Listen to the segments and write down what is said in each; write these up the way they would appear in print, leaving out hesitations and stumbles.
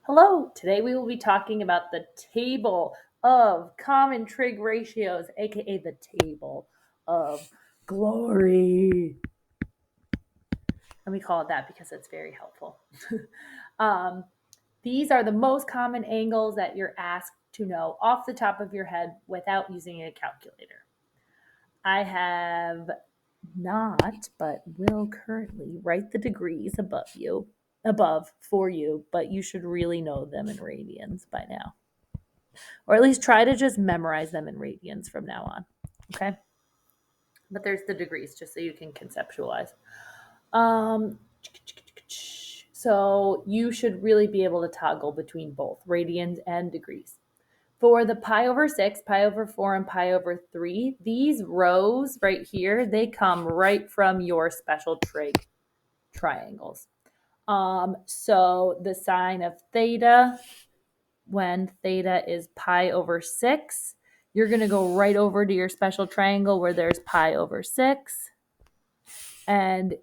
Hello, today we will be talking about the table of common trig ratios, aka the table of glory. And we call it that because it's very helpful. um, these are the most common angles that you're asked to know off the top of your head without using a calculator. I have not, but will currently write the degrees above for you, but you should really know them in radians by now. Or at least try to just memorize them in radians from now on. Okay. But there's the degrees just so you can conceptualize. So you should really be able to toggle between both radians and degrees. For the pi over 6, pi over 4, and pi over 3, these rows right here, they come right from your special trig triangles. So the sine of theta, when theta is pi over 6, you're going to go right over to your special triangle where there's pi over 6, and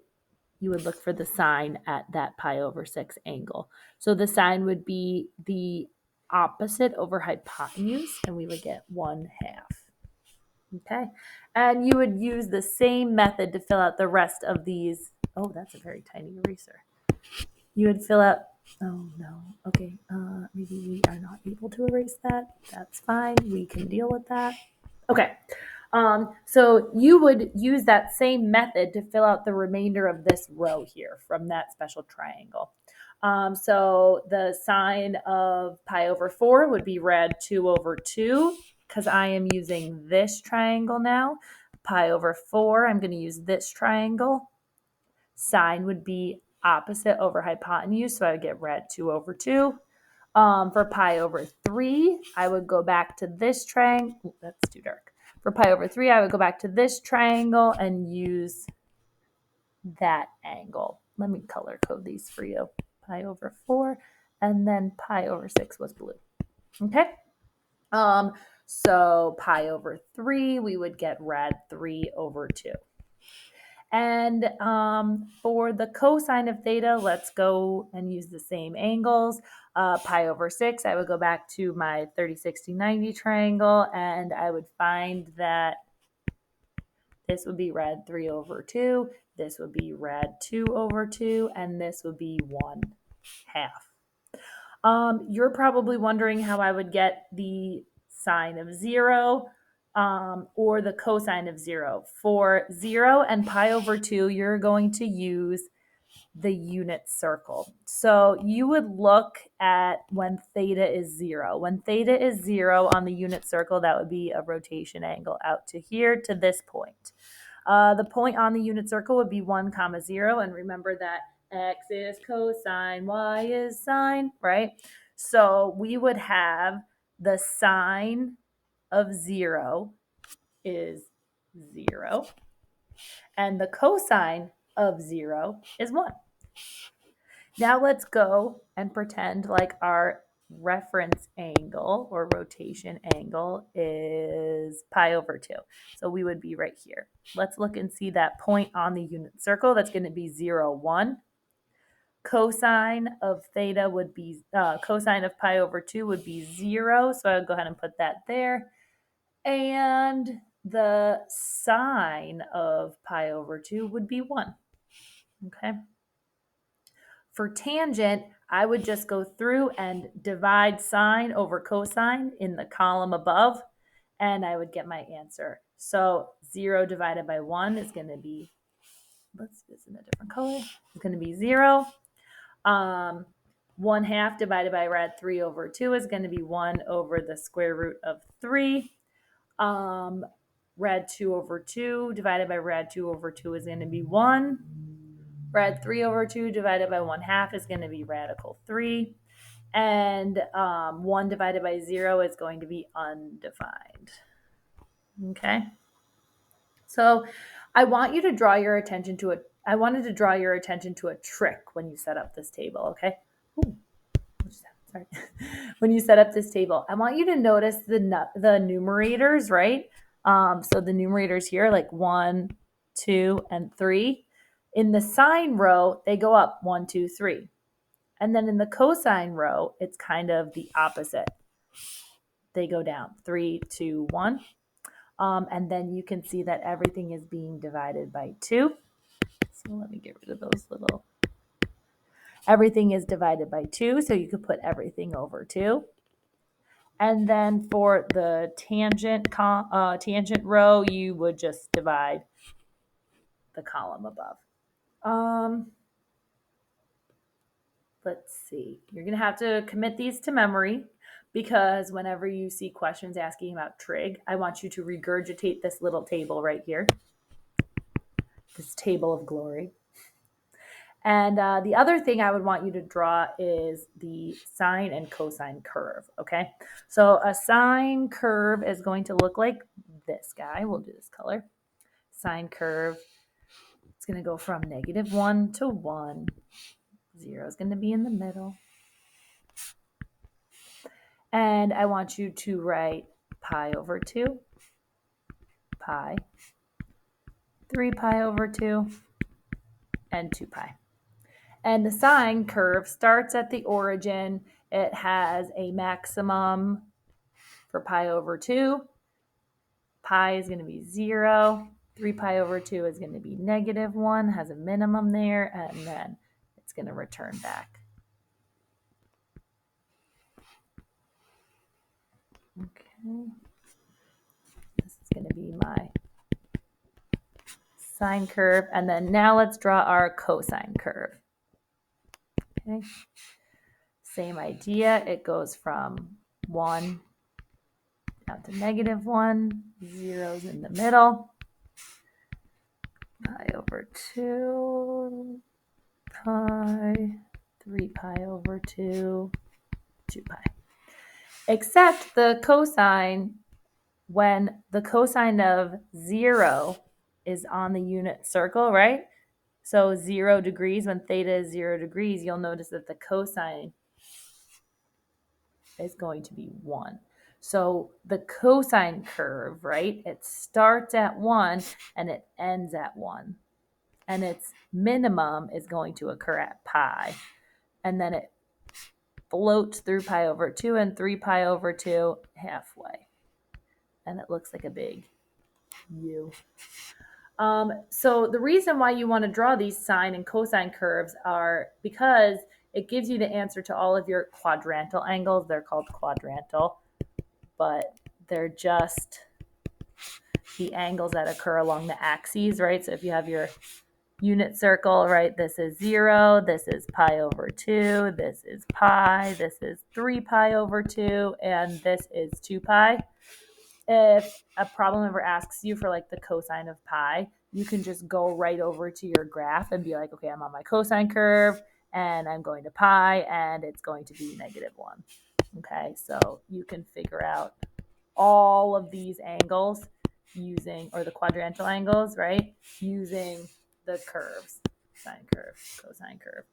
you would look for the sine at that pi over 6 angle. So the sine would be the opposite over hypotenuse, and we would get 1/2. Okay. And you would use the same method to fill out the rest of these. Oh, that's a very tiny eraser. You would fill out, oh no, okay, maybe we are not able to erase that. That's fine. We can deal with that. Okay. So you would use that same method to fill out the remainder of this row here from that special triangle. So the sine of pi over 4 would be rad 2 over 2 because I am using this triangle now. Pi over 4, I'm going to use this triangle. Sine would be opposite over hypotenuse, so I would get rad 2 over 2. For pi over 3, I would go back to this triangle. Ooh, that's too dark. For pi over 3, I would go back to this triangle and use that angle. Let me color code these for you. Pi over 4, and then pi over 6 was blue. Okay? So pi over 3, we would get rad 3 over 2. And for the cosine of theta, let's go and use the same angles. Pi over 6, I would go back to my 30, 60, 90 triangle, and I would find that this would be rad 3 over 2, this would be rad 2 over 2, and this would be 1/2. You're probably wondering how I would get the sine of 0 or the cosine of 0. For 0 and pi over 2, you're going to use the unit circle. So you would look at when theta is 0. When theta is 0 on the unit circle, that would be a rotation angle out to here to this point. The point on the unit circle would be 1, 0. And remember that x is cosine, y is sine, right? So we would have the sine of 0 is 0, and the cosine of 0 is 1. Now let's go and pretend like our reference angle or rotation angle is pi over 2. So we would be right here. Let's look and see that point on the unit circle. That's going to be 0, 1. Cosine of theta would be, cosine of pi over 2 would be 0. So I would go ahead and put that there. And the sine of pi over 2 would be 1. Okay. For tangent, I would just go through and divide sine over cosine in the column above, and I would get my answer. So 0 divided by 1 is going to be, let's do this in a different color. It's going to be 0. 1/2 divided by rad 3 over 2 is going to be 1 over the square root of 3. Rad 2 over 2 divided by rad 2 over 2 is going to be 1. Rad 3 over 2 divided by 1/2 is going to be radical 3. And 1 divided by 0 is going to be undefined. Okay. So I wanted to draw your attention to a trick when you set up this table, okay? Ooh, sorry. When you set up this table, I want you to notice the numerators, right? So the numerators here, like 1, 2, and 3. In the sine row, they go up 1, 2, 3. And then in the cosine row, it's kind of the opposite. They go down 3, 2, 1. And then you can see that everything is being divided by 2. So let me get rid of those little. Everything is divided by 2, so you could put everything over 2. And then for the tangent row, you would just divide the column above. Let's see. You're going to have to commit these to memory because whenever you see questions asking about trig, I want you to regurgitate this little table right here, this table of glory. And the other thing I would want you to draw is the sine and cosine curve, okay? So a sine curve is going to look like this guy. We'll do this color. Sine curve. It's going to go from -1 to 1. 0 is going to be in the middle. And I want you to write pi over 2, pi, 3 pi over 2, and 2 pi. And the sine curve starts at the origin. It has a maximum for pi over 2. Pi is going to be 0. 3 pi over 2 is going to be -1, has a minimum there, and then it's going to return back. Okay. This is going to be my sine curve. And then now let's draw our cosine curve. Okay. Same idea. It goes from 1 down to -1. 0's in the middle. Pi over 2. Pi. 3 pi over 2. 2 pi. Except the cosine, when the cosine of 0 is on the unit circle, right? So 0 degrees, when theta is 0 degrees, you'll notice that the cosine is going to be 1. So the cosine curve, right? It starts at 1 and it ends at 1. And its minimum is going to occur at pi. And then it floats through pi over 2 and 3 pi over 2 halfway. And it looks like a big U. So the reason why you want to draw these sine and cosine curves are because it gives you the answer to all of your quadrantal angles. They're called quadrantal, but they're just the angles that occur along the axes, right? So if you have your unit circle, right, this is 0, this is pi over 2, this is pi, this is 3 pi over 2, and this is 2 pi. If a problem ever asks you for like the cosine of pi, you can just go right over to your graph and be like, okay, I'm on my cosine curve and I'm going to pi and it's going to be -1. Okay, so you can figure out all of these angles using, or the quadrantal angles, right? Using the curves, sine curve, cosine curve.